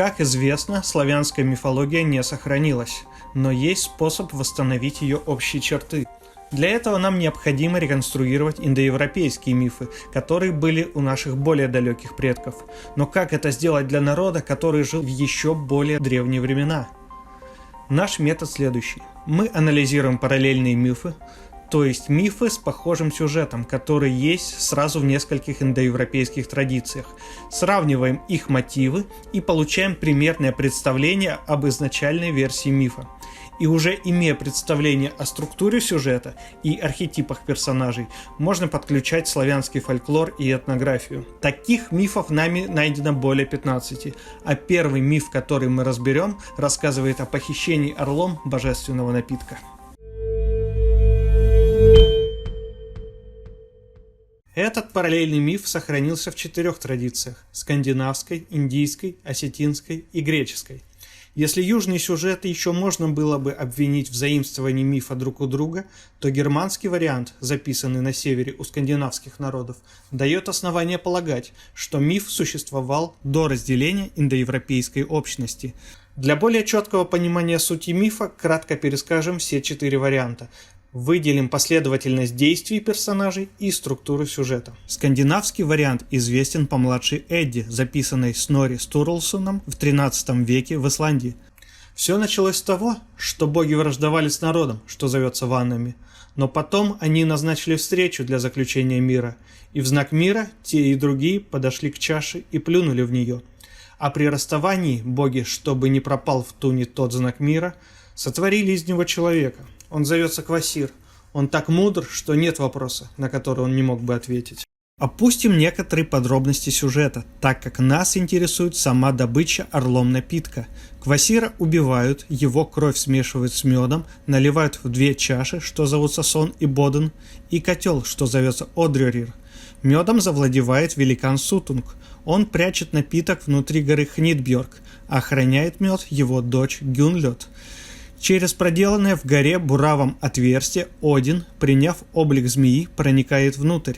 Как известно, славянская мифология не сохранилась, но есть способ восстановить ее общие черты. Для этого нам необходимо реконструировать индоевропейские мифы, которые были у наших более далеких предков. Но как это сделать для народа, который жил в еще более древние времена? Наш метод следующий. Мы анализируем параллельные мифы, то есть мифы с похожим сюжетом, которые есть сразу в нескольких индоевропейских традициях. Сравниваем их мотивы и получаем примерное представление об изначальной версии мифа. И уже имея представление о структуре сюжета и архетипах персонажей, можно подключать славянский фольклор и этнографию. Таких мифов нами найдено более 15, а первый миф, который мы разберем, рассказывает о похищении орлом божественного напитка. Этот параллельный миф сохранился в 4 традициях – скандинавской, индийской, осетинской и греческой. Если южные сюжеты еще можно было бы обвинить в заимствовании мифа друг у друга, то германский вариант, записанный на севере у скандинавских народов, дает основание полагать, что миф существовал до разделения индоевропейской общности. Для более четкого понимания сути мифа кратко перескажем все 4 варианта. Выделим последовательность действий персонажей и структуру сюжета. Скандинавский вариант известен по младшей Эдде, записанной Снорри Стурлсоном в 13 веке в Исландии. Все началось с того, что боги враждовали с народом, что зовется ваннами, но потом они назначили встречу для заключения мира, и в знак мира те и другие подошли к чаше и плюнули в нее. А при расставании боги, чтобы не пропал в туне тот знак мира, сотворили из него человека. Он зовется Квасир. Он так мудр, что нет вопроса, на который он не мог бы ответить. Опустим некоторые подробности сюжета, так как нас интересует сама добыча орлом напитка. Квасира убивают, его кровь смешивают с медом, наливают в 2 чаши, что зовутся Сон и Боден, и котел, что зовется Одрёрир. Медом завладевает великан Сутунг. Он прячет напиток внутри горы Хнитбjörg, а охраняет мед его дочь Гюнлёд. Через проделанное в горе буравом отверстие Один, приняв облик змеи, проникает внутрь.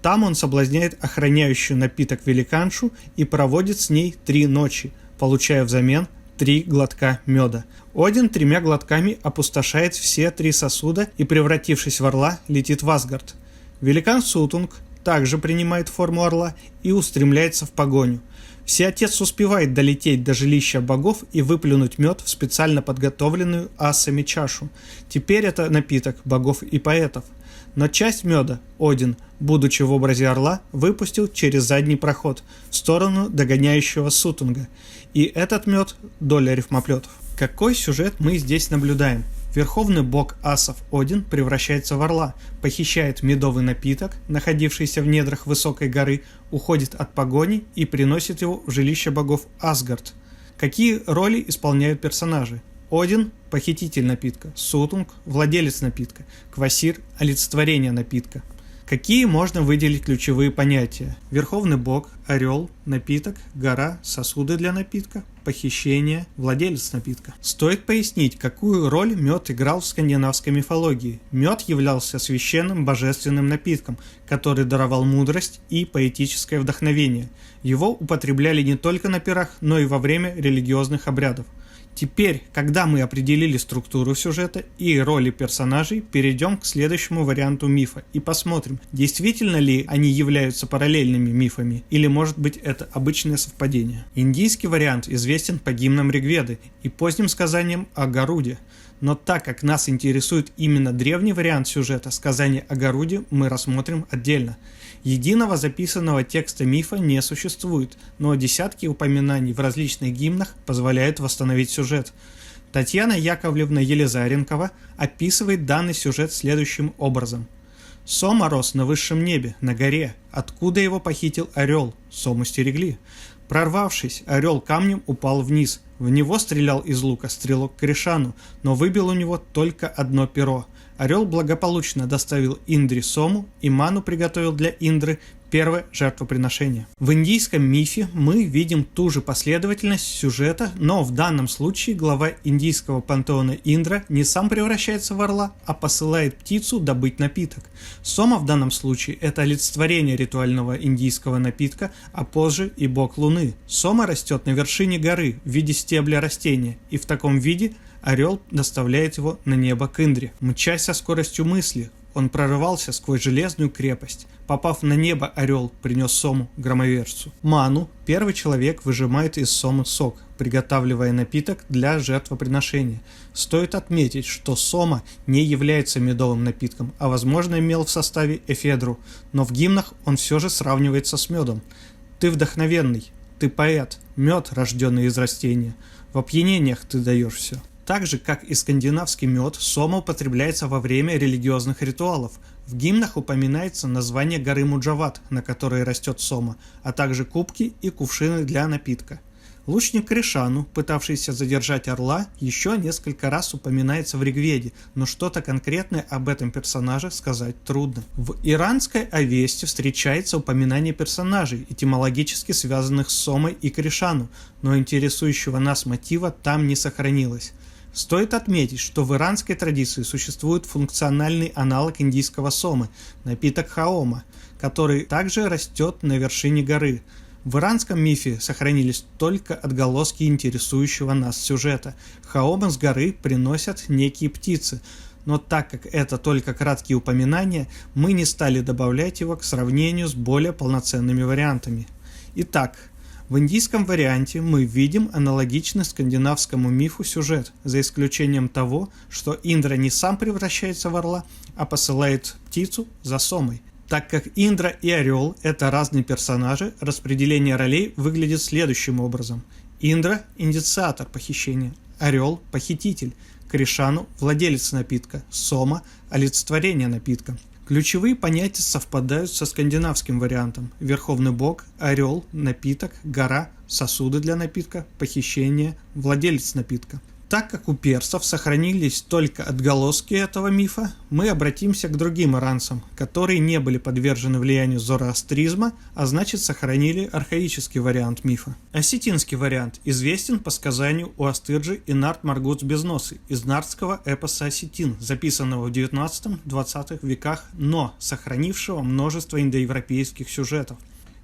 Там он соблазняет охраняющую напиток великаншу и проводит с ней 3 ночи, получая взамен 3 глотка меда. Один 3 глотками опустошает все 3 сосуда и, превратившись в орла, летит в Асгард. Великан Сутунг также принимает форму орла и устремляется в погоню. Всеотец успевает долететь до жилища богов и выплюнуть мед в специально подготовленную асами чашу. Теперь это напиток богов и поэтов. Но часть меда Один, будучи в образе орла, выпустил через задний проход в сторону догоняющего Сутунга. И этот мед – доля рифмоплетов. Какой сюжет мы здесь наблюдаем? Верховный бог асов Один превращается в орла, похищает медовый напиток, находившийся в недрах высокой горы, уходит от погони и приносит его в жилище богов Асгард. Какие роли исполняют персонажи? Один – похититель напитка, Сутунг – владелец напитка, Квасир – олицетворение напитка. Какие можно выделить ключевые понятия? Верховный бог, орел, напиток, гора, сосуды для напитка, похищение, владелец напитка. Стоит пояснить, какую роль мед играл в скандинавской мифологии. Мед являлся священным божественным напитком, который даровал мудрость и поэтическое вдохновение. Его употребляли не только на пирах, но и во время религиозных обрядов. Теперь, когда мы определили структуру сюжета и роли персонажей, перейдем к следующему варианту мифа и посмотрим, действительно ли они являются параллельными мифами, или может быть это обычное совпадение. Индийский вариант известен по гимнам Ригведы и поздним сказаниям о Гаруде. Но так как нас интересует именно древний вариант сюжета, сказания о Гаруде мы рассмотрим отдельно. Единого записанного текста мифа не существует, но десятки упоминаний в различных гимнах позволяют восстановить сюжет. Татьяна Яковлевна Елизаренкова описывает данный сюжет следующим образом. Сома рос на высшем небе, на горе, откуда его похитил орел, Сому стерегли. Прорвавшись, орел камнем упал вниз. В него стрелял из лука стрелок Кришану, но выбил у него только одно перо. Орел благополучно доставил Индре Сому и ману приготовил для Индры Первое – жертвоприношение. В индийском мифе мы видим ту же последовательность сюжета, но в данном случае глава индийского пантеона Индра не сам превращается в орла, а посылает птицу добыть напиток. Сома в данном случае – это олицетворение ритуального индийского напитка, а позже и бог Луны. Сома растет на вершине горы в виде стебля растения, и в таком виде орел доставляет его на небо к Индре. Мчась со скоростью мысли, он прорывался сквозь железную крепость. Попав на небо, орел принес Сому громовержцу. Ману первый человек выжимает из Сомы сок, приготавливая напиток для жертвоприношения. Стоит отметить, что Сома не является медовым напитком, а возможно имел в составе эфедру, но в гимнах он все же сравнивается с медом. Ты вдохновенный, ты поэт, мед, рожденный из растения. В опьянениях ты даешь все. Так же, как и скандинавский мед, сома употребляется во время религиозных ритуалов. В гимнах упоминается название горы Муджават, на которой растет сома, а также кубки и кувшины для напитка. Лучник Кришану, пытавшийся задержать орла, еще несколько раз упоминается в Ригведе, но что-то конкретное об этом персонаже сказать трудно. В иранской Авесте встречается упоминание персонажей, этимологически связанных с Сомой и Кришану, но интересующего нас мотива там не сохранилось. Стоит отметить, что в иранской традиции существует функциональный аналог индийского сомы – напиток хаома, который также растет на вершине горы. В иранском мифе сохранились только отголоски интересующего нас сюжета. Хаома с горы приносят некие птицы, но так как это только краткие упоминания, мы не стали добавлять его к сравнению с более полноценными вариантами. Итак, в индийском варианте мы видим аналогичный скандинавскому мифу сюжет, за исключением того, что Индра не сам превращается в орла, а посылает птицу за Сомой. Так как Индра и орел – это разные персонажи, распределение ролей выглядит следующим образом. Индра – инициатор похищения, орел – похититель, Кришану – владелец напитка, Сома – олицетворение напитка. Ключевые понятия совпадают со скандинавским вариантом. Верховный бог, орел, напиток, гора, сосуды для напитка, похищение, владелец напитка. Так как у персов сохранились только отголоски этого мифа, мы обратимся к другим иранцам, которые не были подвержены влиянию зороастризма, а значит сохранили архаический вариант мифа. Осетинский вариант известен по сказанию Уастырджи и Нарт Маргуц Безносый из нартского эпоса «Осетин», записанного в 19-20 веках, но сохранившего множество индоевропейских сюжетов.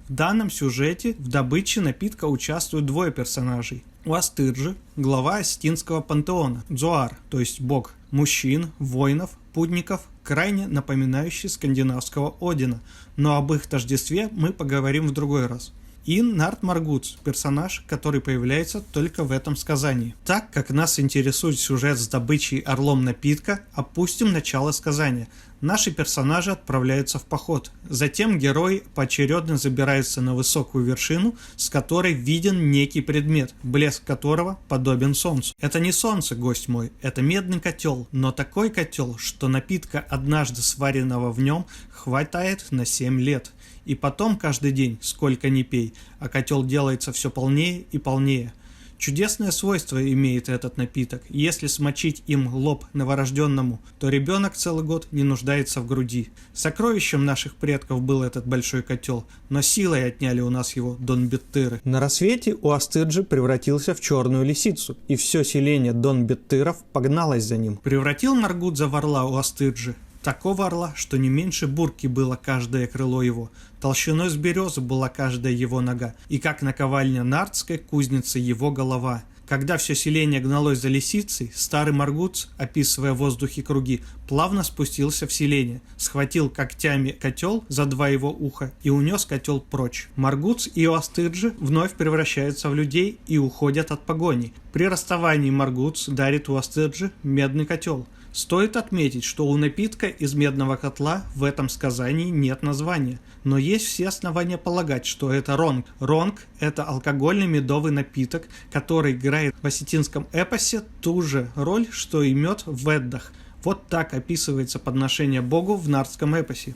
В данном сюжете в добыче напитка участвуют двое персонажей. Уастырджи – глава осетинского пантеона, Дзуар, то есть бог, мужчин, воинов, путников, крайне напоминающий скандинавского Одина, но об их тождестве мы поговорим в другой раз. И Нарт Маргуц – персонаж, который появляется только в этом сказании. Так как нас интересует сюжет с добычей орлом напитка, опустим начало сказания. Наши персонажи отправляются в поход. Затем герои поочередно забираются на высокую вершину, с которой виден некий предмет, блеск которого подобен солнцу. Это не солнце, гость мой, это медный котел, но такой котел, что напитка, однажды сваренного в нем, хватает на 7 лет. И потом каждый день, сколько ни пей, а котел делается все полнее и полнее. Чудесное свойство имеет этот напиток. Если смочить им лоб новорожденному, то ребенок целый год не нуждается в груди. Сокровищем наших предков был этот большой котел, но силой отняли у нас его Дон-Беттыры. На рассвете Уастырджи превратился в черную лисицу, и все селение Дон-Беттыров погналось за ним. Превратил Маргудза в орла Уастырджи. Такого орла, что не меньше бурки было каждое крыло его, толщиной с березы была каждая его нога, и как наковальня нартской кузницы его голова. Когда все селение гналось за лисицей, старый Маргудз, описывая в воздухе круги, плавно спустился в селение, схватил когтями котел за 2 его уха и унес котел прочь. Маргудз и Уастырджи вновь превращаются в людей и уходят от погони. При расставании Маргудз дарит Уастырджи медный котел. Стоит отметить, что у напитка из медного котла в этом сказании нет названия, но есть все основания полагать, что это ронг. Ронг – это алкогольный медовый напиток, который играет в осетинском эпосе ту же роль, что и мед в Веддах. Вот так описывается подношение богу в нартском эпосе.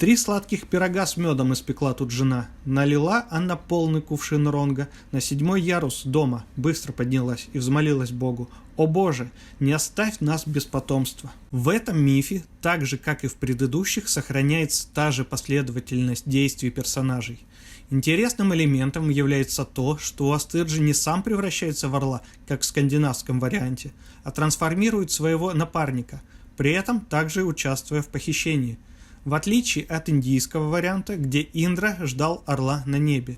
3 сладких пирога с медом испекла тут жена. Налила она полный кувшин ронга на 7-й ярус дома, быстро поднялась и взмолилась Богу: «О Боже, не оставь нас без потомства». В этом мифе, так же как и в предыдущих, сохраняется та же последовательность действий персонажей. Интересным элементом является то, что Уастырджи не сам превращается в орла, как в скандинавском варианте, а трансформирует своего напарника, при этом также участвуя в похищении. В отличие от индийского варианта, где Индра ждал орла на небе.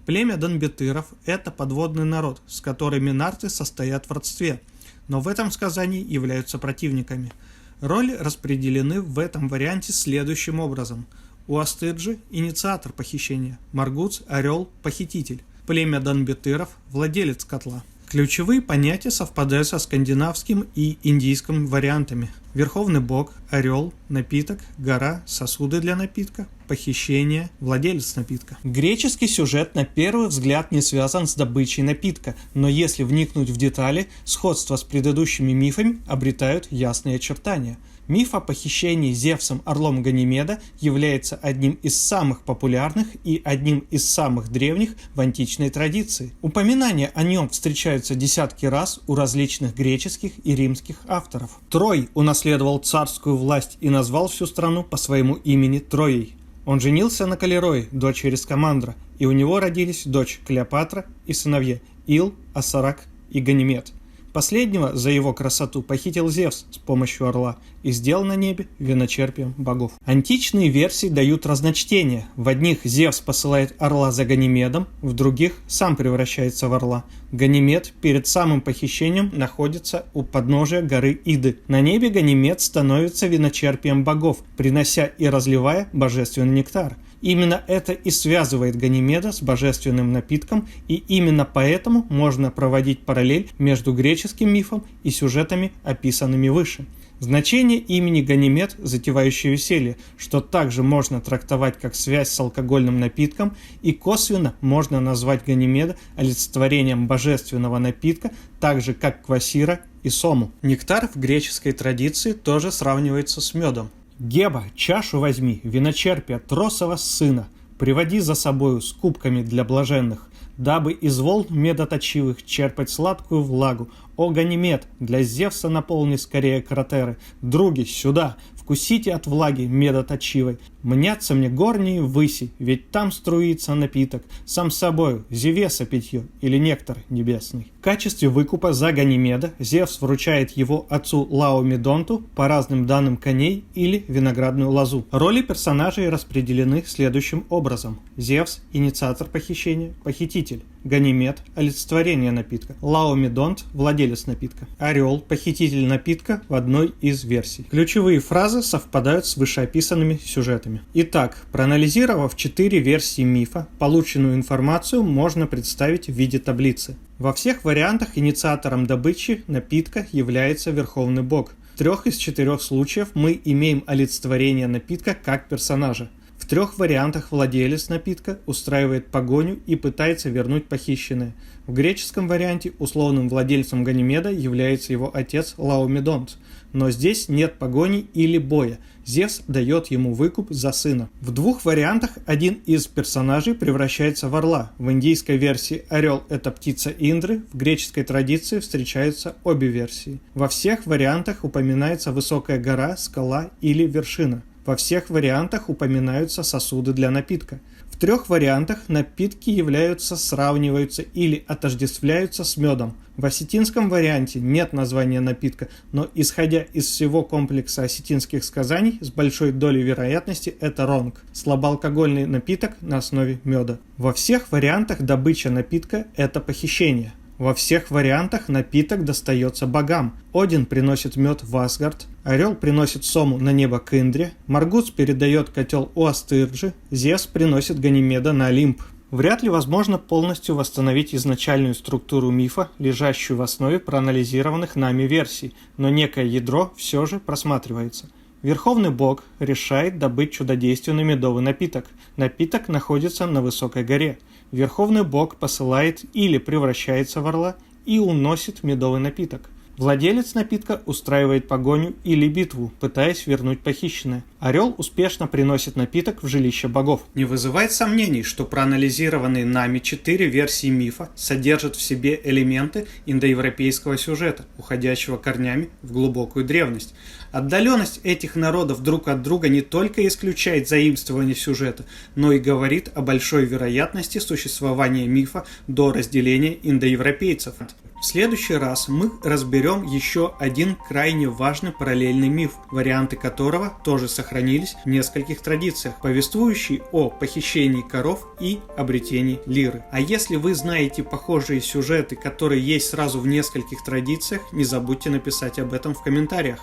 Племя Донбетыров – это подводный народ, с которыми нарты состоят в родстве, но в этом сказании являются противниками. Роли распределены в этом варианте следующим образом. Уастырджи – инициатор похищения, Маргуц – орел, похититель, племя Донбетыров – владелец котла. Ключевые понятия совпадают со скандинавским и индийским вариантами. Верховный бог, орел, напиток, гора, сосуды для напитка, похищение, владелец напитка. Греческий сюжет на первый взгляд не связан с добычей напитка, но если вникнуть в детали, сходство с предыдущими мифами обретают ясные очертания. Миф о похищении Зевсом орлом Ганимеда является одним из самых популярных и одним из самых древних в античной традиции. Упоминания о нем встречаются десятки раз у различных греческих и римских авторов. Трой унаследовал царскую власть и назвал всю страну по своему имени Троей. Он женился на Калирое, дочери Скамандра, и у него родились дочь Клеопатра и сыновья Ил, Ассарак и Ганимед. Последнего за его красоту похитил Зевс с помощью орла и сделал на небе виночерпием богов. Античные версии дают разночтения. В одних Зевс посылает орла за Ганимедом, в других сам превращается в орла. Ганимед перед самым похищением находится у подножия горы Иды. На небе Ганимед становится виночерпием богов, принося и разливая божественный нектар. Именно это и связывает Ганимеда с божественным напитком, и именно поэтому можно проводить параллель между греческим мифом и сюжетами, описанными выше. Значение имени Ганимед, затевающий веселье, что также можно трактовать как связь с алкогольным напитком, и косвенно можно назвать Ганимеда олицетворением божественного напитка, так же как Квасира и Сому. Нектар в греческой традиции тоже сравнивается с медом. «Геба, чашу возьми, виночерпия Тросова сына, приводи за собою с кубками для блаженных, дабы из волн медоточивых черпать сладкую влагу. О, Ганимед, для Зевса наполни скорее кратеры. Други, сюда, вкусите от влаги медоточивой. Мнятся мне горние выси, ведь там струится напиток, сам собою, Зевеса питье или нектар небесный». В качестве выкупа за Ганимеда Зевс вручает его отцу Лаомедонту по разным данным коней или виноградную лозу. Роли персонажей распределены следующим образом. Зевс – инициатор похищения, похититель. Ганимед – олицетворение напитка. Лаомедонт – владелец напитка. Орел – похититель напитка в одной из версий. Ключевые фразы совпадают с вышеописанными сюжетами. Итак, проанализировав 4 версии мифа, полученную информацию можно представить в виде таблицы. Во всех вариантах инициатором добычи напитка является Верховный Бог. В 3 из 4 случаев мы имеем олицетворение напитка как персонажа. В 3 вариантах владелец напитка устраивает погоню и пытается вернуть похищенное. В греческом варианте условным владельцем Ганимеда является его отец Лаомедонт. Но здесь нет погони или боя. Зевс дает ему выкуп за сына. В 2 вариантах один из персонажей превращается в орла. В индийской версии орел – это птица Индры, в греческой традиции встречаются обе версии. Во всех вариантах упоминается высокая гора, скала или вершина. Во всех вариантах упоминаются сосуды для напитка. В 3 вариантах напитки сравниваются или отождествляются с медом. В осетинском варианте нет названия напитка, но исходя из всего комплекса осетинских сказаний, с большой долей вероятности это ронг – слабоалкогольный напиток на основе меда. Во всех вариантах добыча напитка – это похищение. Во всех вариантах напиток достается богам. Один приносит мед в Асгард, орел приносит Сому на небо к Индре, Маргуц передает котел Уастырджи, Зевс приносит Ганимеда на Олимп. Вряд ли возможно полностью восстановить изначальную структуру мифа, лежащую в основе проанализированных нами версий, но некое ядро все же просматривается. Верховный бог решает добыть чудодейственный медовый напиток. Напиток находится на высокой горе. Верховный бог посылает или превращается в орла и уносит медовый напиток. Владелец напитка устраивает погоню или битву, пытаясь вернуть похищенное. Орел успешно приносит напиток в жилище богов. Не вызывает сомнений, что проанализированные нами 4 версии мифа содержат в себе элементы индоевропейского сюжета, уходящего корнями в глубокую древность. Отдаленность этих народов друг от друга не только исключает заимствование сюжета, но и говорит о большой вероятности существования мифа до разделения индоевропейцев. В следующий раз мы разберем еще один крайне важный параллельный миф, варианты которого тоже сохранились в нескольких традициях, повествующий о похищении коров и обретении лиры. А если вы знаете похожие сюжеты, которые есть сразу в нескольких традициях, не забудьте написать об этом в комментариях.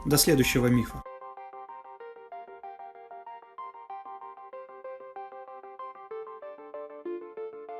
До следующего мифа.